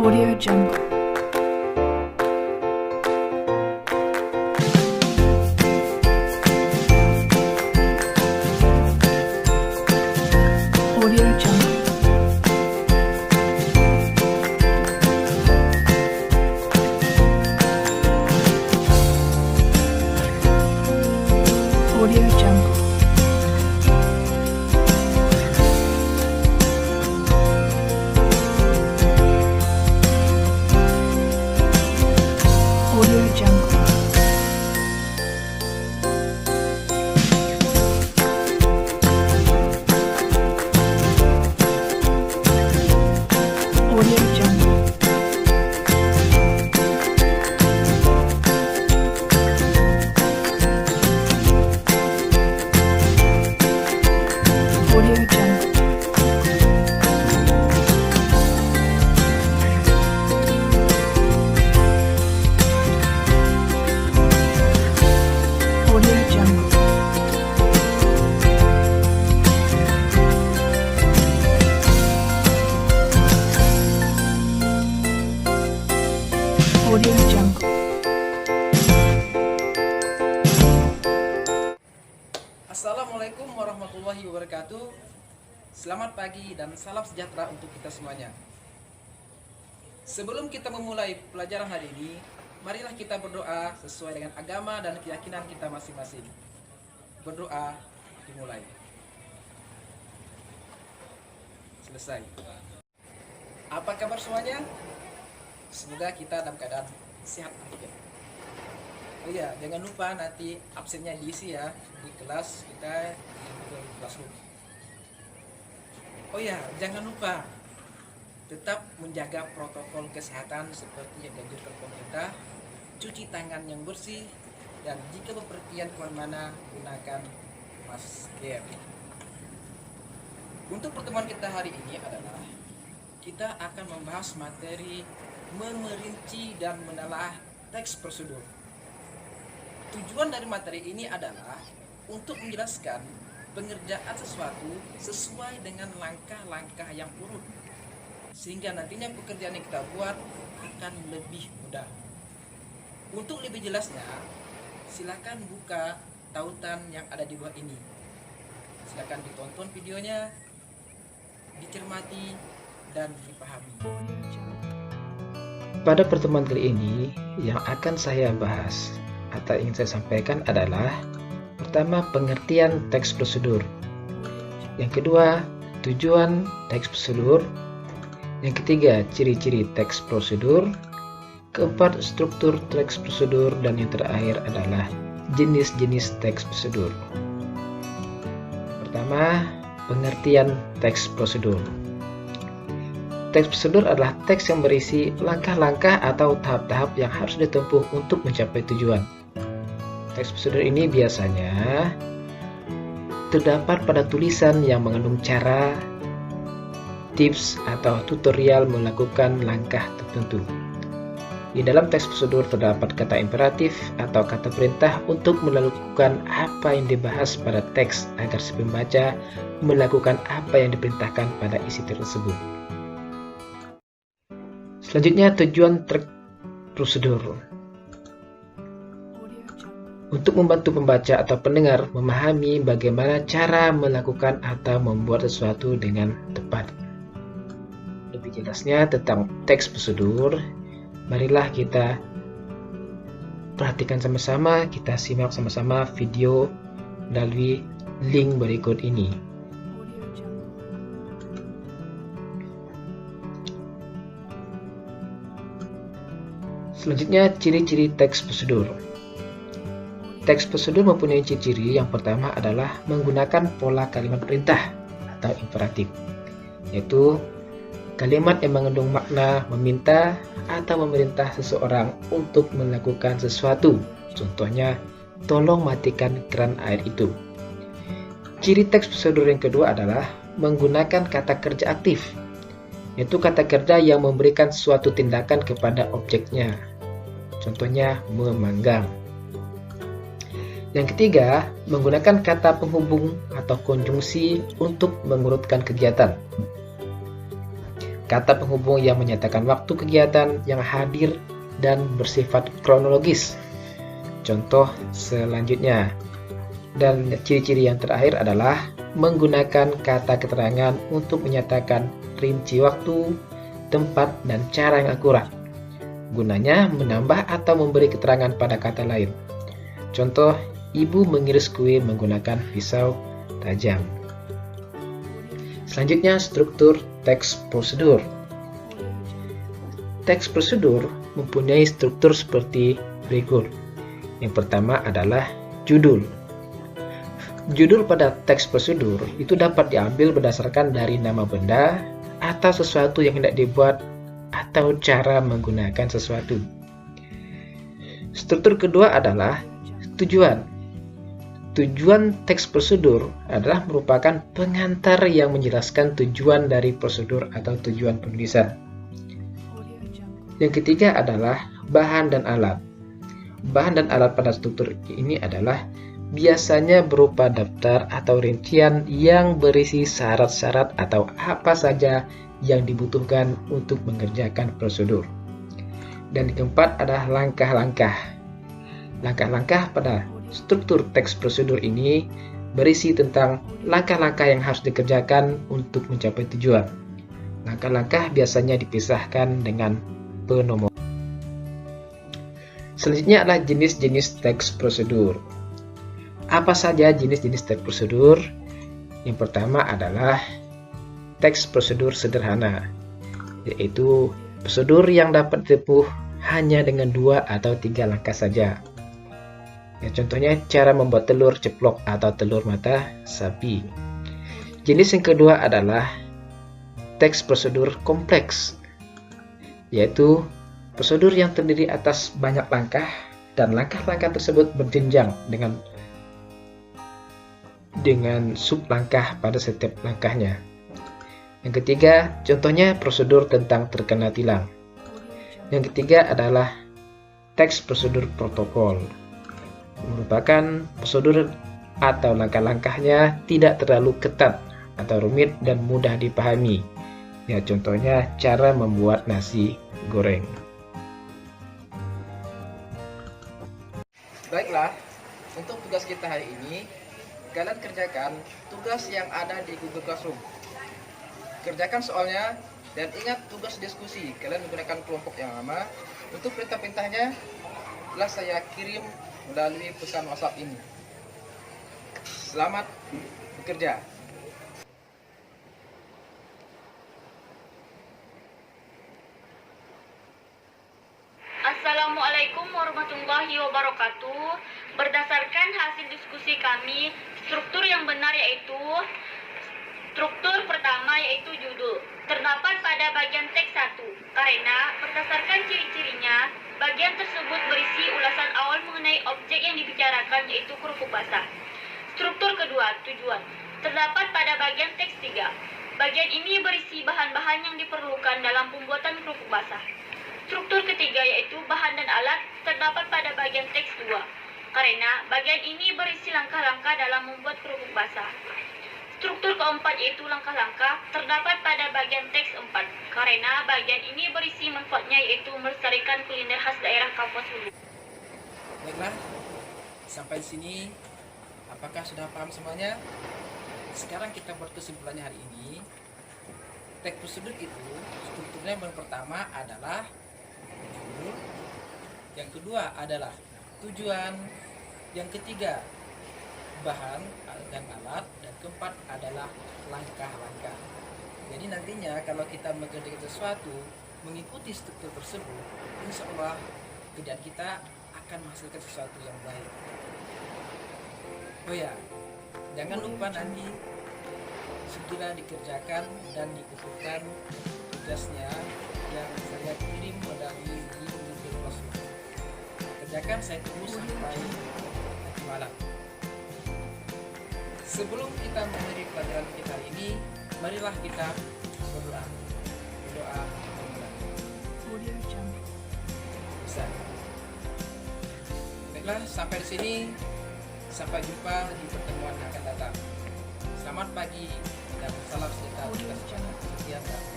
Audio Jungle. Audio Jungle. Audio Jungle. Audio Jungle. Audio Jungle. Audio Jungle. Audio Jungle. Audio Jungle. Assalamualaikum warahmatullahi wabarakatuh. Selamat pagi dan salam sejahtera untuk kita semuanya. Sebelum kita memulai pelajaran hari ini, marilah kita berdoa sesuai dengan agama dan keyakinan kita masing-masing. Berdoa dimulai. Selesai. Apa kabar semuanya? Semoga kita dalam keadaan sehat. Oh iya, jangan lupa nanti absennya diisi ya di kelas kita di Google Classroom. Oh iya, jangan lupa tetap menjaga protokol kesehatan seperti yang dianjurkan pemerintah, cuci tangan yang bersih, dan jika bepergian kemana-mana gunakan masker. Untuk pertemuan kita hari ini adalah kita akan membahas materi memerinci dan menelaah teks prosedur. Tujuan dari materi ini adalah untuk menjelaskan pengerjaan sesuatu sesuai dengan langkah-langkah yang urut, sehingga nantinya pekerjaan yang kita buat akan lebih mudah. Untuk lebih jelasnya, silakan buka tautan yang ada di bawah ini. Silakan ditonton videonya, dicermati, dan dipahami. Pada pertemuan kali ini, yang akan saya bahas atau ingin saya sampaikan adalah pertama, pengertian teks prosedur. Yang kedua, tujuan teks prosedur. Yang ketiga, ciri-ciri teks prosedur. Keempat, struktur teks prosedur. Dan yang terakhir adalah jenis-jenis teks prosedur. Pertama, pengertian teks prosedur. Teks prosedur adalah teks yang berisi langkah-langkah atau tahap-tahap yang harus ditempuh untuk mencapai tujuan. Teks prosedur ini biasanya terdapat pada tulisan yang mengandung cara, tips, atau tutorial melakukan langkah tertentu. Di dalam teks prosedur terdapat kata imperatif atau kata perintah untuk melakukan apa yang dibahas pada teks agar si pembaca melakukan apa yang diperintahkan pada isi tersebut. Selanjutnya, tujuan teks prosedur. Untuk membantu pembaca atau pendengar memahami bagaimana cara melakukan atau membuat sesuatu dengan tepat. Lebih jelasnya tentang teks prosedur, marilah kita perhatikan sama-sama, kita simak sama-sama video melalui link berikut ini. Selanjutnya, ciri-ciri teks prosedur. Teks prosedur mempunyai ciri-ciri. Yang pertama adalah menggunakan pola kalimat perintah atau imperatif, yaitu kalimat yang mengandung makna meminta atau memerintah seseorang untuk melakukan sesuatu. Contohnya, tolong matikan keran air itu. Ciri teks prosedur yang kedua adalah menggunakan kata kerja aktif, yaitu kata kerja yang memberikan suatu tindakan kepada objeknya. Contohnya, memanggang. Yang ketiga, menggunakan kata penghubung atau konjungsi untuk mengurutkan kegiatan. kata penghubung yang menyatakan waktu kegiatan yang hadir dan bersifat kronologis. Contoh selanjutnya. Dan ciri-ciri yang terakhir adalah menggunakan kata keterangan untuk menyatakan rinci waktu, tempat, dan cara yang akurat. Gunanya menambah atau memberi keterangan pada kata lain. Contoh, ibu mengiris kue menggunakan pisau tajam. Selanjutnya, struktur teks prosedur. Teks prosedur mempunyai struktur seperti berikut. Yang pertama adalah judul. Judul pada teks prosedur itu dapat diambil berdasarkan dari nama benda atau sesuatu yang hendak dibuat atau cara menggunakan sesuatu. Struktur kedua adalah tujuan. Tujuan teks prosedur adalah merupakan pengantar yang menjelaskan tujuan dari prosedur atau tujuan penulisan. Yang ketiga adalah bahan dan alat. Bahan dan alat pada struktur ini adalah biasanya berupa daftar atau rincian yang berisi syarat-syarat atau apa saja yang dibutuhkan untuk mengerjakan prosedur. Dan yang keempat adalah langkah-langkah. Langkah-langkah pada struktur teks prosedur ini berisi tentang langkah-langkah yang harus dikerjakan untuk mencapai tujuan. Langkah-langkah biasanya dipisahkan dengan penomor. Selanjutnya adalah jenis-jenis teks prosedur. Apa saja jenis-jenis teks prosedur? Yang pertama adalah teks prosedur sederhana, yaitu prosedur yang dapat ditempuh hanya dengan 2 atau 3 langkah saja. Ya, contohnya cara membuat telur ceplok atau telur mata sapi. Jenis yang kedua adalah teks prosedur kompleks, yaitu prosedur yang terdiri atas banyak langkah dan langkah-langkah tersebut berjenjang dengan sub langkah pada setiap langkahnya. Yang ketiga, contohnya prosedur tentang terkena tilang. Yang ketiga adalah teks prosedur protokol. Merupakan prosedur atau langkah-langkahnya tidak terlalu ketat atau rumit dan mudah dipahami. Ya, contohnya cara membuat nasi goreng. Baiklah, untuk tugas kita hari ini, kalian kerjakan tugas yang ada di Google Classroom. Kerjakan soalnya dan ingat tugas diskusi. Kalian menggunakan kelompok yang lama. Untuk perintah-perintahnya telah saya kirim melalui pesan WhatsApp ini. Selamat bekerja. Assalamualaikum warahmatullahi wabarakatuh. Berdasarkan hasil diskusi kami, struktur yang benar yaitu struktur pertama yaitu judul. Terdapat pada bagian teks 1 karena berdasarkan ciri-cirinya, bagian tersebut berisi ulasan awal mengenai objek yang dibicarakan yaitu kerupuk basah. Struktur kedua, tujuan. Terdapat pada bagian teks 3. Bagian ini berisi bahan-bahan yang diperlukan dalam pembuatan kerupuk basah. Struktur ketiga yaitu bahan dan alat terdapat pada bagian teks 2 karena bagian ini berisi langkah-langkah dalam membuat kerupuk basah. Struktur keempat yaitu langkah-langkah terdapat pada bagian teks 4 karena bagian ini berisi manfaatnya yaitu melestarikan kuliner khas daerah Kapuas Hulu. Baiklah, sampai di sini apakah sudah paham semuanya? Sekarang kita buat kesimpulannya hari ini. Teks prosedur itu strukturnya yang pertama adalah judul, yang kedua adalah tujuan, yang ketiga bahan dan alat, dan keempat adalah langkah-langkah. Jadi nantinya kalau kita mengerjakan sesuatu mengikuti struktur tersebut, insya Allah kerjaan kita akan menghasilkan sesuatu yang baik. Oh ya, jangan lupa nanti segera dikerjakan dan dikumpulkan tugasnya yang saya kirim melalui link Google Classroom. Kerjakan, saya tunggu sampai nanti malam. Sebelum kita mengakhiri pelajaran kita hari ini, marilah kita berdoa. Berdoa Audio Jungle. bisa. Baiklah, sampai di sini. Sampai jumpa di pertemuan yang akan datang. Selamat pagi dan salam sejahtera. Sekian.